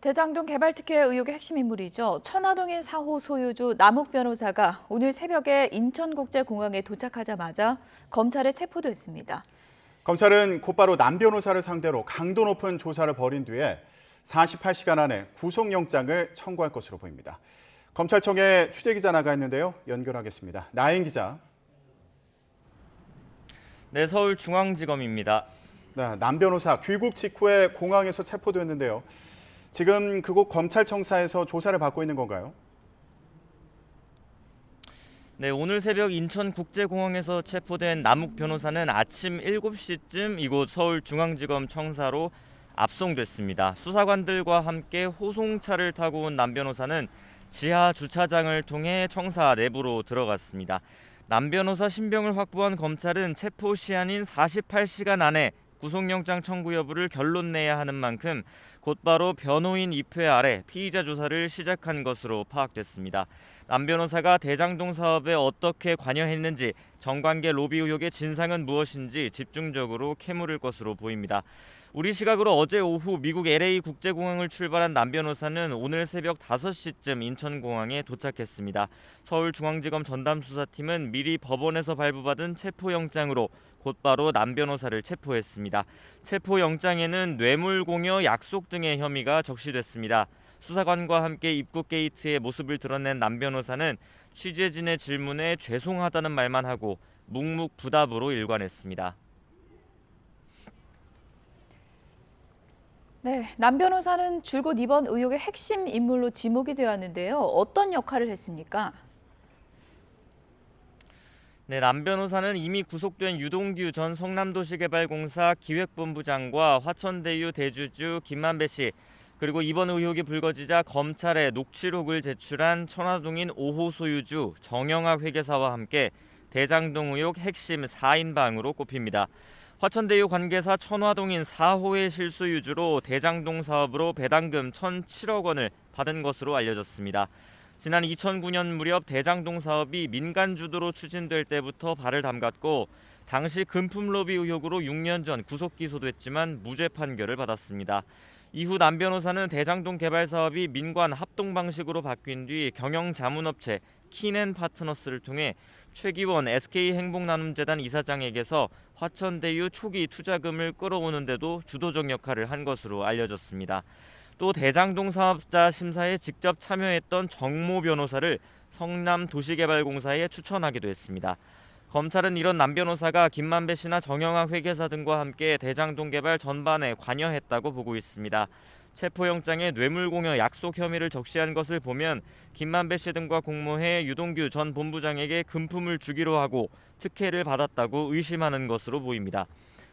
대장동 개발 특혜 의혹의 핵심 인물이죠. 천화동인 4호 소유주 남욱 변호사가 오늘 새벽에 인천국제공항에 도착하자마자 검찰에 체포됐습니다. 검찰은 곧바로 남 변호사를 상대로 강도 높은 조사를 벌인 뒤에 48시간 안에 구속영장을 청구할 것으로 보입니다. 검찰청에 취재기자 나가 있는데요. 연결하겠습니다. 나인 기자. 네, 서울중앙지검입니다. 네, 남 변호사 귀국 직후에 공항에서 체포됐는데요. 지금 그곳 검찰청사에서 조사를 받고 있는 건가요? 네, 오늘 새벽 인천국제공항에서 체포된 남욱 변호사는 아침 7시쯤 이곳 서울중앙지검 청사로 압송됐습니다. 수사관들과 함께 호송차를 타고 온 남 변호사는 지하 주차장을 통해 청사 내부로 들어갔습니다. 남 변호사 신병을 확보한 검찰은 체포 시한인 48시간 안에 구속영장 청구 여부를 결론 내야 하는 만큼 곧바로 변호인 입회 아래 피의자 조사를 시작한 것으로 파악됐습니다. 남 변호사가 대장동 사업에 어떻게 관여했는지, 정관계 로비 의혹의 진상은 무엇인지 집중적으로 캐물을 것으로 보입니다. 우리 시각으로 어제 오후 미국 LA 국제공항을 출발한 남 변호사는 오늘 새벽 5시쯤 인천공항에 도착했습니다. 서울중앙지검 전담수사팀은 미리 법원에서 발부받은 체포영장으로 곧바로 남 변호사를 체포했습니다. 체포영장에는 뇌물공여, 약속 등의 혐의가 적시됐습니다. 수사관과 함께 입국 게이트에 모습을 드러낸 남 변호사는 취재진의 질문에 죄송하다는 말만 하고 묵묵부답으로 일관했습니다. 네, 남 변호사는 줄곧 이번 의혹의 핵심 인물로 지목이 되었는데요. 어떤 역할을 했습니까? 네, 남 변호사는 이미 구속된 유동규 전 성남도시개발공사 기획본부장과 화천대유 대주주 김만배 씨, 그리고 이번 의혹이 불거지자 검찰에 녹취록을 제출한 천화동인 5호 소유주 정영학 회계사와 함께 대장동 의혹 핵심 4인방으로 꼽힙니다. 화천대유 관계사 천화동인 4호의 실소유주로 대장동 사업으로 배당금 1,007억 원을 받은 것으로 알려졌습니다. 지난 2009년 무렵 대장동 사업이 민간 주도로 추진될 때부터 발을 담갔고 당시 금품 로비 의혹으로 6년 전 구속 기소됐지만 무죄 판결을 받았습니다. 이후 남 변호사는 대장동 개발 사업이 민관 합동 방식으로 바뀐 뒤 경영자문업체 키넨파트너스를 통해 최기원 SK행복나눔재단 이사장에게서 화천대유 초기 투자금을 끌어오는 데도 주도적 역할을 한 것으로 알려졌습니다. 또 대장동 사업자 심사에 직접 참여했던 정모 변호사를 성남도시개발공사에 추천하기도 했습니다. 검찰은 이런 남 변호사가 김만배 씨나 정영학 회계사 등과 함께 대장동 개발 전반에 관여했다고 보고 있습니다. 체포영장에 뇌물공여 약속 혐의를 적시한 것을 보면 김만배 씨 등과 공모해 유동규 전 본부장에게 금품을 주기로 하고 특혜를 받았다고 의심하는 것으로 보입니다.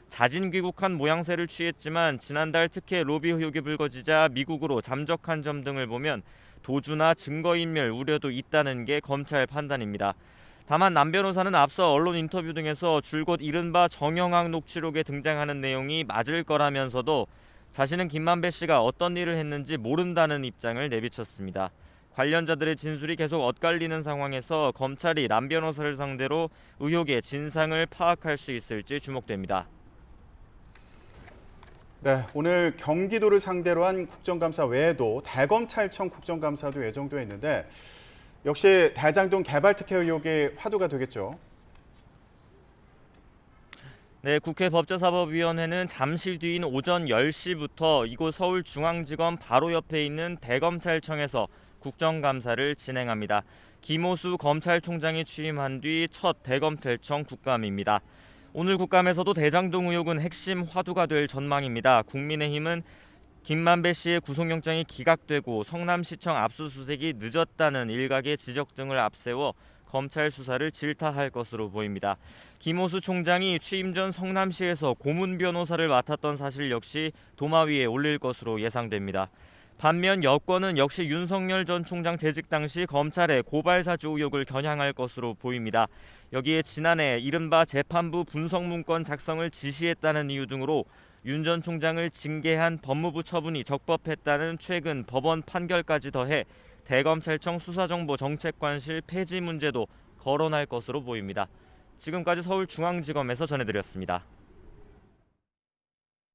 자진 귀국한 모양새를 취했지만 지난달 특혜 로비 의혹이 불거지자 미국으로 잠적한 점 등을 보면 도주나 증거인멸 우려도 있다는 게 검찰 판단입니다. 다만 남 변호사는 앞서 언론 인터뷰 등에서 줄곧 이른바 정영학 녹취록에 등장하는 내용이 맞을 거라면서도 자신은 김만배 씨가 어떤 일을 했는지 모른다는 입장을 내비쳤습니다. 관련자들의 진술이 계속 엇갈리는 상황에서 검찰이 남 변호사를 상대로 의혹의 진상을 파악할 수 있을지 주목됩니다. 네, 오늘 경기도를 상대로 한 국정감사 외에도 대검찰청 국정감사도 예정돼 있는데 역시 대장동 개발 특혜 의혹이 화두가 되겠죠. 네, 국회 법제사법위원회는 잠시 뒤인 오전 10시부터 이곳 서울중앙지검 바로 옆에 있는 대검찰청에서 국정감사를 진행합니다. 김호수 검찰총장이 취임한 뒤 첫 대검찰청 국감입니다. 오늘 국감에서도 대장동 의혹은 핵심 화두가 될 전망입니다. 국민의힘은 김만배 씨의 구속영장이 기각되고 성남시청 압수수색이 늦었다는 일각의 지적 등을 앞세워 검찰 수사를 질타할 것으로 보입니다. 김호수 총장이 취임 전 성남시에서 고문 변호사를 맡았던 사실 역시 도마 위에 올릴 것으로 예상됩니다. 반면 여권은 역시 윤석열 전 총장 재직 당시 검찰의 고발사주 의혹을 겨냥할 것으로 보입니다. 여기에 지난해 이른바 재판부 분석문건 작성을 지시했다는 이유 등으로 윤 전 총장을 징계한 법무부 처분이 적법했다는 최근 법원 판결까지 더해 대검찰청 수사정보정책관실 폐지 문제도 거론할 것으로 보입니다. 지금까지 서울중앙지검에서 전해드렸습니다.